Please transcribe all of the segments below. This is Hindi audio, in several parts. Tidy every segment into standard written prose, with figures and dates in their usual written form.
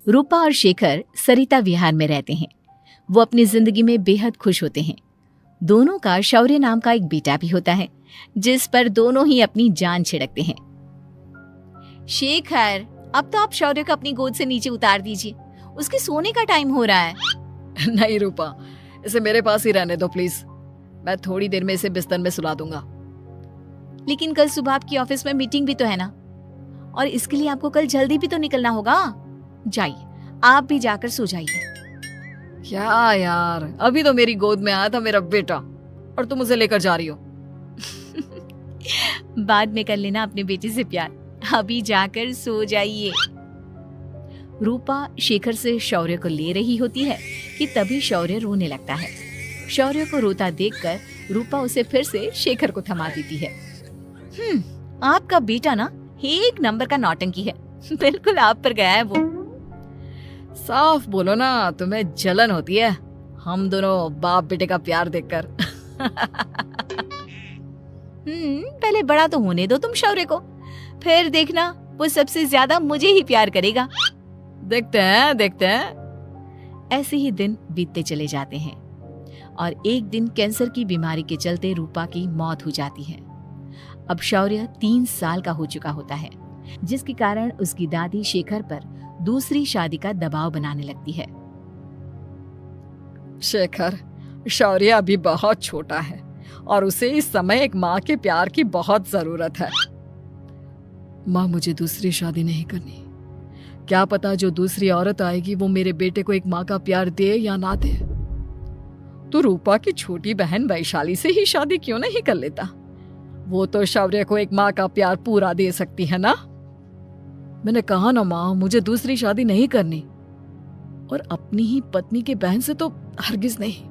रूपा और शेखर सरिता विहार में रहते हैं। वो अपनी जिंदगी में बेहद खुश होते हैं। दोनों का शौर्य नाम का एक बेटा भी होता है, जिस पर दोनों ही अपनी जान छिड़कते हैं। शेखर, अब तो आप शौर्य को अपनी गोद से नीचे उतार दीजिए, उसके सोने का टाइम हो रहा है। नहीं रूपा, इसे मेरे पास ही रहने दो प्लीज। मैं थोड़ी देर में इसे बिस्तर में सुला दूंगा। लेकिन कल सुबह आपकी ऑफिस में मीटिंग भी तो है ना, और इसके लिए आपको कल जल्दी भी तो निकलना होगा। जाइए, आप भी जाकर सो जाइए। क्या यार, अभी तो मेरी गोद में आया था मेरा बेटा और तुम उसे लेकर जा रही हो। बाद में कर लेना अपने बेटे से प्यार, अभी जाकर सो जाइए। रूपा शेखर से शौर्य को ले रही होती है कि तभी शौर्य रोने लगता है। शौर्य को रोता देखकर रूपा उसे फिर से शेखर को थमा देती है। आपका बेटा ना एक नंबर का नौटंकी है, बिल्कुल आप पर गया है वो। साफ बोलो ना, तुम्हें जलन होती है हम दोनों बाप बेटे का प्यार देखकर। पहले बड़ा तो होने दो तुम शौर्य को, फिर देखना वो सबसे ज्यादा मुझे ही प्यार करेगा। देखते हैं। ऐसे ही दिन बीतते चले जाते हैं और एक दिन कैंसर की बीमारी के चलते रूपा की मौत हो जाती है। अब शौर्य 3 साल का हो चुका होता है, जिसके कारण उसकी दादी शेखर पर दूसरी शादी का दबाव बनाने लगती है। शेखर, शौर्य अभी बहुत छोटा है और उसे इस समय एक माँ के प्यार की बहुत जरूरत है। माँ, मुझे दूसरी शादी नहीं करनी। क्या पता जो दूसरी औरत आएगी वो मेरे बेटे को एक माँ का प्यार दे या ना दे। तो रूपा की छोटी बहन वैशाली से ही शादी क्यों नहीं कर लेता? वो तो शौर्य को एक माँ का प्यार पूरा दे सकती है ना। मैंने कहा ना माँ, मुझे दूसरी शादी नहीं करनी, और अपनी ही पत्नी के बहन से तो हरगिज नहीं।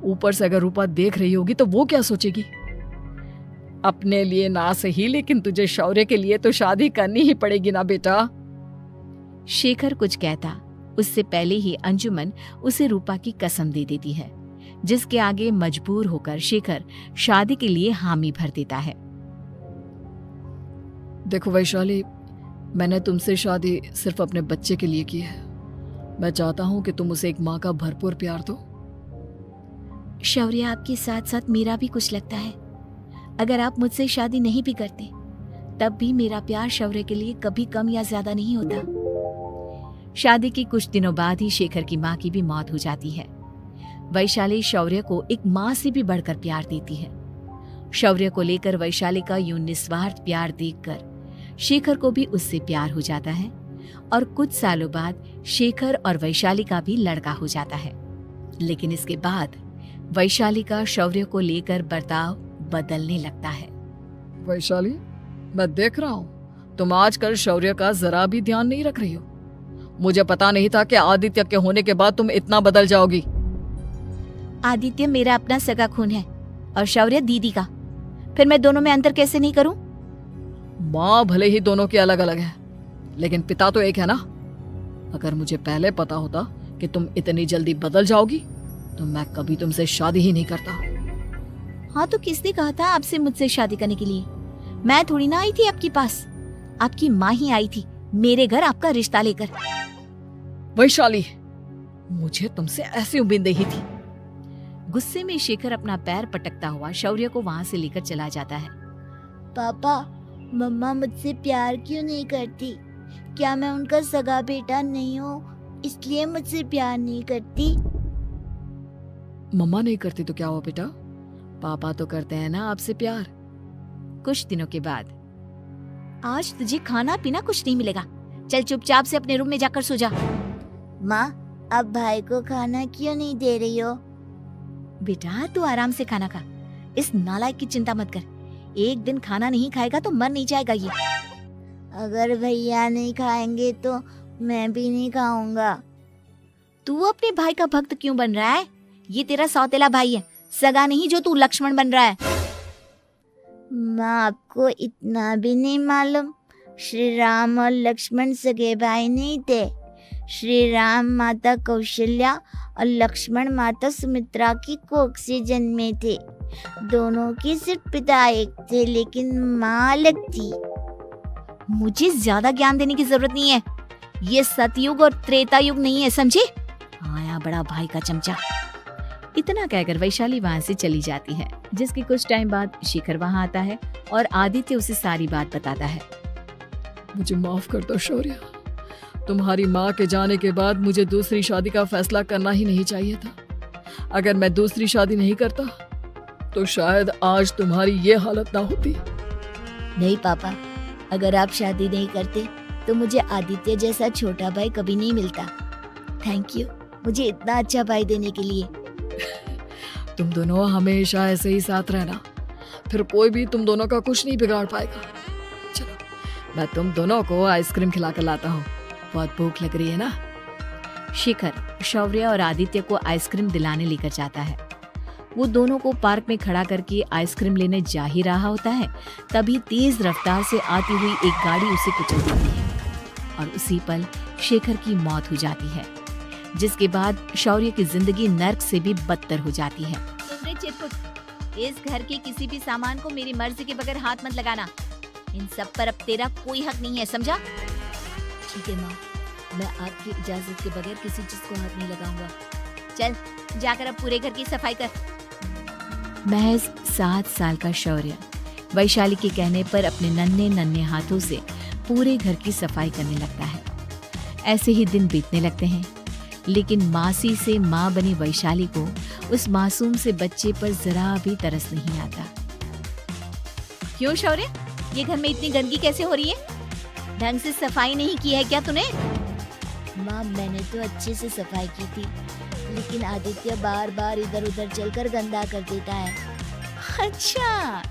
ऊपर से अगर रूपा देख रही होगी तो वो क्या सोचेगी? अपने लिए ना सही, लेकिन तुझे शौर्य के लिए तो शादी करनी ही पड़ेगी ना बेटा। शेखर कुछ कहता उससे पहले ही अंजुमन उसे रूपा की कसम दे देती है, जिसके आगे मजबूर होकर शेखर शादी के लिए हामी भर देता है। देखो वैशाली, मैंने तुमसे शादी सिर्फ अपने बच्चे के लिए की है। मैं चाहता हूँ कि तुम उसे एक माँ का भरपूर प्यार दो। शौर्य, आपके साथ साथ मेरा भी कुछ लगता है। अगर आप मुझसे शादी नहीं भी करते तब भी मेरा प्यार शौर्य के लिए कभी कम या ज्यादा नहीं होता। शादी के कुछ दिनों बाद ही शेखर की माँ की भी मौत हो जाती है। वैशाली शौर्य को एक माँ से भी बढ़कर प्यार देती है। शौर्य को लेकर वैशाली का यूं निस्वार्थ प्यार देखकर शेखर को भी उससे प्यार हो जाता है और कुछ सालों बाद शेखर और वैशाली का भी लड़का हो जाता है। लेकिन इसके बाद वैशाली का शौर्य को लेकर बर्ताव बदलने लगता है। वैशाली, मैं देख रहा हूँ तुम आजकल शौर्य का जरा भी ध्यान नहीं रख रही हो। मुझे पता नहीं था कि आदित्य के होने के बाद तुम इतना बदल जाओगी। आदित्य मेरा अपना सगा खून है और शौर्य दीदी का, फिर मैं दोनों में अंतर कैसे नहीं करूं? माँ भले ही दोनों की अलग अलग है, लेकिन पिता तो एक है ना। अगर मुझे पहले पता होता कि तुम इतनी जल्दी बदल जाओगी तो मैं कभी तुमसे शादी ही नहीं करता। हाँ, तो किसने कहा था आपसे मुझसे शादी करने के लिए? मैं थोड़ी ना आई थी आपके पास, आपकी माँ ही आई थी मेरे घर आपका रिश्ता लेकर। वैशाली, मुझे तुमसे ऐसी उम्मीद नहीं थी। गुस्से में शेखर अपना पैर पटकता हुआ शौर्य को वहाँ से लेकर चला जाता है। पापा, मम्मा मुझसे प्यार क्यों नहीं करती? क्या मैं उनका सगा बेटा नहीं हूँ इसलिए मुझसे प्यार नहीं करती? मम्मा नहीं करती तो क्या हुआ बेटा, पापा तो करते हैं ना आपसे प्यार। कुछ दिनों के बाद, आज तुझे खाना पीना कुछ नहीं मिलेगा, चल चुपचाप से अपने रूम में जाकर सो जा। माँ, अब भाई को खाना क्यों नहीं दे रही हो? बेटा तू आराम से खाना खा, इस नालायक की चिंता मत कर। एक दिन खाना नहीं खाएगा तो मर नहीं जाएगा ये। अगर भैया नहीं खाएंगे तो मैं भी नहीं खाऊंगा। तू अपने भाई का भक्त क्यों बन रहा है? ये तेरा सौतेला भाई है, सगा नहीं जो तू लक्ष्मण बन रहा है। माँ, आपको इतना भी नहीं मालूम? श्री राम और लक्ष्मण सगे भाई नहीं थे। श्री राम माता कौशल्या और लक्ष्मण माता सुमित्रा की कोख से जन्मे थे। दोनों के सिर्फ पिता एक थे, लेकिन माँ अलग थी। मुझे ज्यादा ज्ञान देने की जरूरत नहीं है, ये सतयुग और त्रेता युग नहीं है, समझे? आया बड़ा भाई का चमचा। इतना कहकर वैशाली वहां से चली जाती है, जिसके कुछ टाइम बाद शिखर वहां आता है और आदित्य उसे सारी बात बताता है। मुझे माफ कर दो शौर्य, तुम्हारी माँ के जाने के बाद मुझे दूसरी शादी का फैसला करना ही नहीं चाहिए था। अगर मैं दूसरी शादी नहीं करता तो शायद आज तुम्हारी ये हालत ना होती। नहीं पापा, अगर आप शादी नहीं करते तो मुझे आदित्य जैसा छोटा भाई कभी नहीं मिलता। थैंक यू मुझे इतना अच्छा भाई देने के लिए। तुम दोनों हमेशा ऐसे ही साथ रहना, फिर कोई भी तुम दोनों का कुछ नहीं बिगाड़ पाएगा। चलो मैं तुम दोनों को आइसक्रीम खिला कर लाता हूँ, बहुत भूख लग रही है ना। शिखर शौर्य और आदित्य को आइसक्रीम दिलाने लेकर जाता है। वो दोनों को पार्क में खड़ा करके आइसक्रीम लेने जा ही रहा होता है, तभी तेज रफ्तार से आती हुई एक गाड़ी उसे कुचल देती है और उसी पल शेखर की मौत हो जाती है, जिसके बाद शौर्य की जिंदगी नर्क से भी बदतर हो जाती है। सुन चिरकुट, इस घर के किसी भी सामान को मेरी मर्जी के बगैर हाथ मत लगाना। इन सब पर अब तेरा कोई हक नहीं है, समझा? ठीक है माँ, मैं आपकी इजाजत के बगैर किसी चीज को हाथ नहीं लगाऊंगा। चल जाकर अब पूरे घर की सफाई कर। महज 7 साल का शौर्य वैशाली के कहने पर अपने नन्हे नन्हे हाथों से पूरे घर की सफाई करने लगता है। ऐसे ही दिन बीतने लगते हैं, लेकिन मासी से माँ बनी वैशाली को उस मासूम से बच्चे पर जरा भी तरस नहीं आता। क्यों शौर्य, ये घर में इतनी गंदगी कैसे हो रही है? ढंग से सफाई नहीं की है क्या तूने? माँ मैंने तो अच्छे से सफाई की थी, लेकिन आदित्य बार बार इधर उधर चलकर गंदा कर देता है। अच्छा,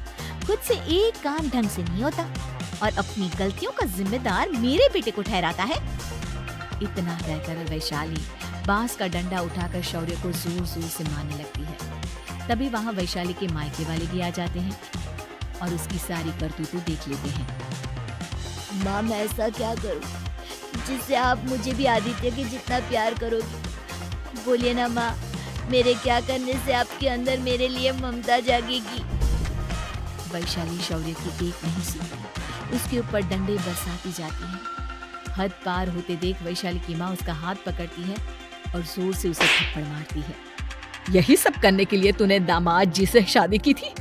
खुद से एक काम ढंग से नहीं होता और अपनी गलतियों का जिम्मेदार मेरे बेटे को ठहराता है। इतना कहकर वैशाली बांस का डंडा उठाकर शौर्य को जोर जोर से मारने लगती है। तभी वहाँ वैशाली के मायके वाले भी आ जाते हैं और उसकी सारी करतूतें देख लेते हैं। माँ मैं ऐसा क्या करूँ जिससे आप मुझे भी आदित्य के जितना प्यार करोगी? बोलिए ना माँ, मेरे क्या करने से आपके अंदर मेरे लिए ममता जागेगी? वैशाली शौर्य की एक नहीं सुनती, उसके ऊपर डंडे बरसाती जाती है। हद पार होते देख वैशाली की माँ उसका हाथ पकड़ती है और जोर से उसे थप्पड़ मारती है। यही सब करने के लिए तूने दामाद जी से शादी की थी?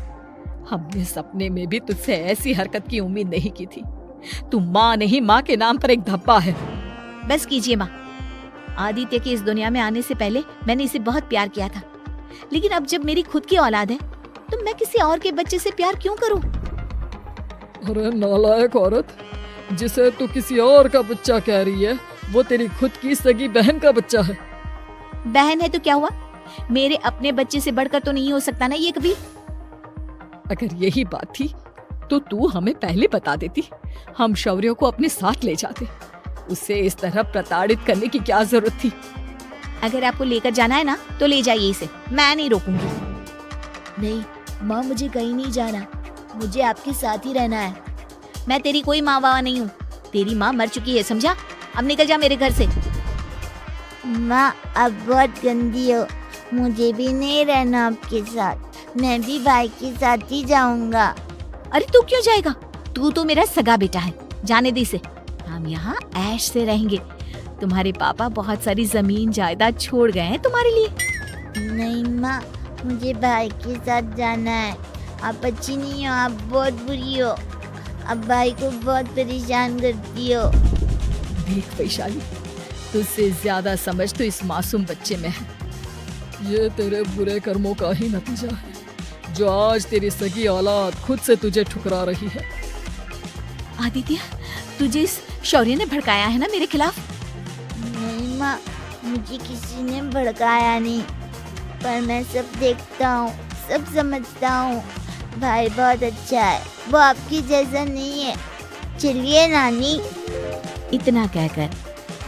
हमने सपने में भी तुझसे ऐसी हरकत की उम्मीद नहीं की थी। तू माँ नहीं, माँ के नाम पर एक धब्बा है। बस कीजिए माँ, आदित्य के इस दुनिया में आने से पहले मैंने इसे बहुत प्यार किया था, लेकिन अब जब मेरी खुद की औलाद है तो मैं किसी और के बच्चे से प्यार क्यों करूं? अरे नालायक औरत, जिसे तू किसी और का बच्चा कह रही है वो तेरी खुद की सगी बहन का बच्चा है। बहन है तो क्या हुआ, मेरे अपने बच्चे से बढ़कर तो नहीं हो सकता ना ये कभी। अगर यही बात थी तो तू हमें पहले बता देती, हम शौर्य को अपने साथ ले जाते। उसे इस तरह प्रताड़ित करने की क्या जरूरत थी? अगर आपको लेकर जाना है ना तो ले जाइए इसे, मैं नहीं रोकूंगी। नहीं माँ, मुझे कहीं नहीं जाना, मुझे आपके साथ ही रहना है। मैं तेरी कोई माँ बाबा नहीं हूँ, तेरी माँ मर चुकी है, समझा? अब निकल जा मेरे घर से। माँ अब बहुत गंदी हो, मुझे भी नहीं रहना आपके साथ, मैं भी भाई के साथ ही जाऊंगा। अरे तू क्यों जाएगा, तू तो मेरा सगा बेटा है, जाने दे इसे। हम यहाँ ऐश से रहेंगे, तुम्हारे पापा बहुत सारी जमीन जायदाद छोड़ गए हैं तुम्हारे लिए। नहीं माँ, मुझे भाई के साथ जाना है। आप अच्छी नहीं हो, आप बहुत बुरी हो, आप भाई को बहुत परेशान करती हो। देख वैशाली, तुझसे ज्यादा समझ तो इस मासूम बच्चे में है। ये तेरे बुरे कर्मों का ही नतीजा है, जो आज तेरी सगी औलाद खुद से तुझे ठुकरा रही है। आदित्य, तुझे इस शौर्य ने भड़काया है ना मेरे खिलाफ? नहीं माँ, मुझे किसी ने भड़काया नहीं, पर मैं सब देखता हूँ, सब समझता हूँ। भाई बहुत अच्छा है, वो आपकी जैसा नहीं है। चलिए नानी। इतना कहकर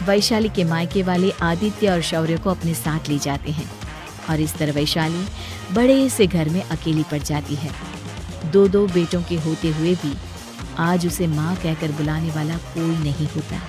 वैशाली के मायके वाले आदित्य और शौर्य को अपने साथ ले जाते हैं और इस तरह वैशाली बड़े से घर में अकेली पड़ जाती है। 2 बेटों के होते हुए भी आज उसे माँ कहकर बुलाने वाला कोई नहीं होता।